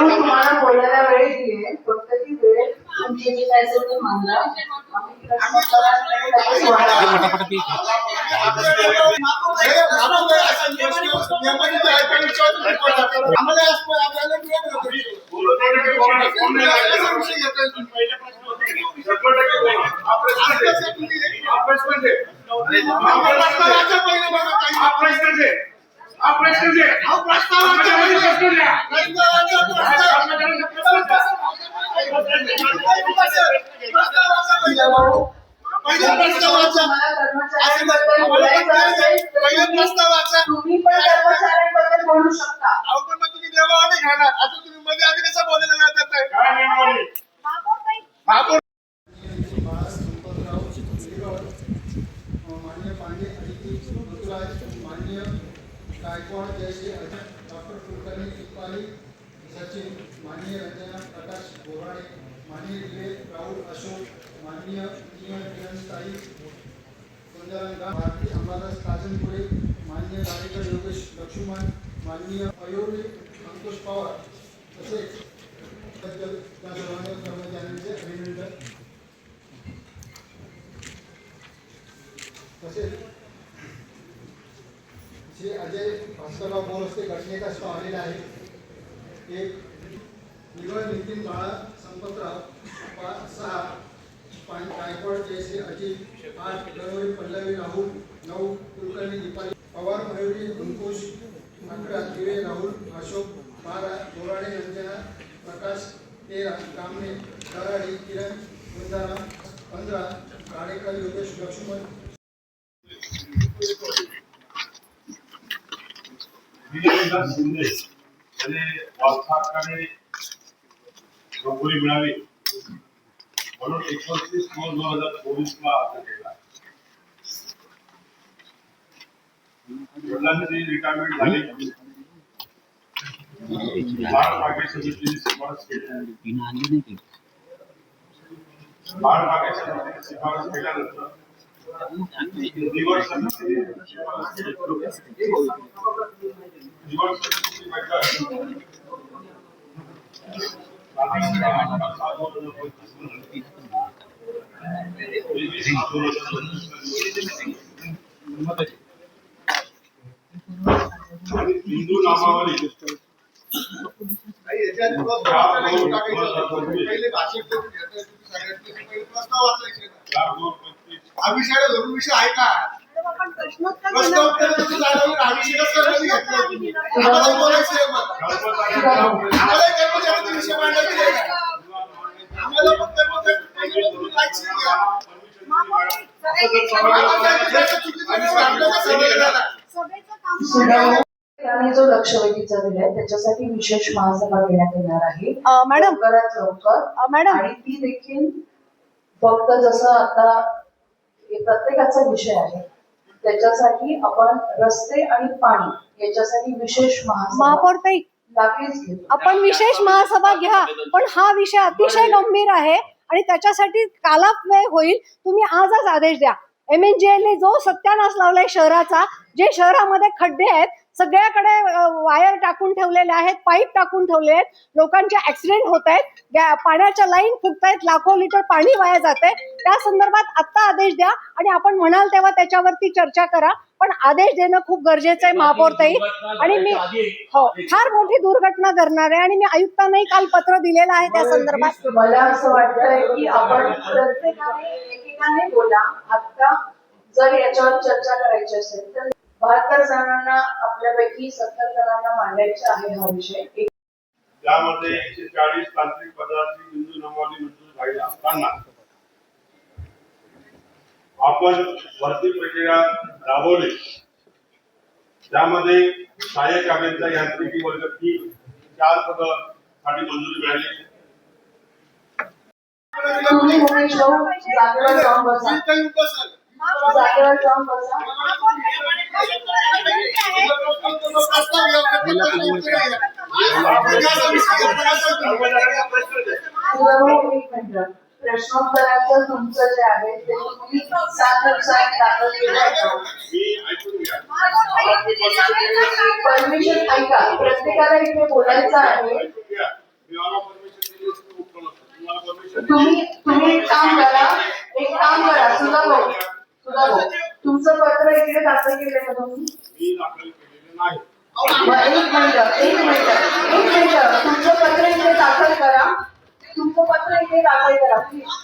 तुम्हाला बोलायला वेळ दिली कोणत्याही वेळ तुमची जी काय असेल ते मांडा तुम्ही पण कर्मचाऱ्यांबद्दल बोलू शकता. तुम्ही देवाने घेणार असं तुम्ही मध्ये आधी कसं बोलायला लागत मान्य पांडे मान्य गायकवाड जयश्री डॉक्टर कुलकर्णी इक्बाली सचिन माननीय रंजना प्रकाश बोराडे माननीय दिवे राहुल अशोक माननीय किरणताई सुंदरंगा भारती अंबादास काजनपुरे माननीय नागेकर योगेश लक्ष्मण माननीय मयूरी अंकुश पवार तसेच त्या सर्वांना कर्मचाऱ्यांचे अभिनंदन. तसेच श्री अजय भास्करराव बोरस्ते घटनेचा स्टॉ आलेला आहे. एक निवड नितीन बाळा संपतराव 6 गायकवाड जयश्री अजित 8 गणोरी पल्लवी राहुल 9 कुलकर्णी दीपाली पवार मयुरी अंकुश 11 दिवे राहुल अशोक 12 बोराडे रंजना प्रकाश 13 कामने दराडी किरण वंदारा 15 काडेकर योगेश लक्ष्मण. नोकरी मिळावी म्हणून 29/9/2024 अर्ज केला. वडिलांची रिटायरमेंट झाली. बाळ भाग्य समितीने शिफारस केली. बाळ भाग्य समितीने शिफारस केल्यानंतर निवड समितीने शिफारस केली. निवड समितीची बैठक हिंदू नामावली विषय आहे का जो लक्षवेधीचा दिलाय त्याच्यासाठी विशेष महासभा घेण्यात येणार आहे मॅडम लवकरात लवकर मॅडम. आणि ती देखील फक्त जसं आता प्रत्येकाचा विषय आहे त्याच्यासाठी आपण रस्ते आणि पाणी याच्यासाठी विशेष महापौरताई लागलीच घेतो. आपण विशेष महासभा घ्या पण हा विषय अतिशय गंभीर आहे आणि त्याच्यासाठी कालाव्यय होईल. तुम्ही आजच आदेश द्या. MNGL ने जो सत्यानाश लावलाय शहराचा, जे शहरामध्ये खड्डे आहेत सगळ्याकडे वायर टाकून ठेवलेले आहेत, पाईप टाकून ठेवले आहेत, लोकांचे ऍक्सिडेंट होत आहेत, पाण्याच्या लाईन फुटतायत, लाखो लिटर पाणी वाया जाते. त्या संदर्भात आत्ता आदेश द्या आणि आपण म्हणाल तेव्हा त्याच्यावरती चर्चा करा. पण आदेश देणं खूप गरजेचं आहे महापौरताई. आणि मी फार मोठी दुर्घटना करणार आहे आणि मी आयुक्तांनाही काल पत्र दिलेलं आहे त्या संदर्भात. मला असं वाटतंय की आपण प्रत्येकाने एकेकाने बोला. आता जर याच्यावर चर्चा करायची असेल तर 72 जणांना आपल्यापैकी 70 जणांना मांडायचा आहे हा विषय. त्यामध्ये 140 तांत्रिक पदाची हिंदू नामावली मंजूर झाली असताना आपण भरती प्रक्रिया राबवली. त्यामध्ये सहाय्यक अभियंता यांत्रिकी वर्ग 3 4 पदासाठी मंजुरी मिळाली. जागेवर जाऊन बसा. एक मिनिट. प्रश्नोत्तराचं तुमचं जे आहे ते तुम्ही 7 दिवसांनी दाखल केलं होतं. परमिशन ऐका, प्रत्येकाला इथे बोलायचं आहे. तुम्ही एक काम करा सुद्धा भाऊ, तुमचं पत्र इकडे दाखल केलं का तुम्ही? एक मिनिट तुमचं पत्र इकडे दाखल करा, प्लीज.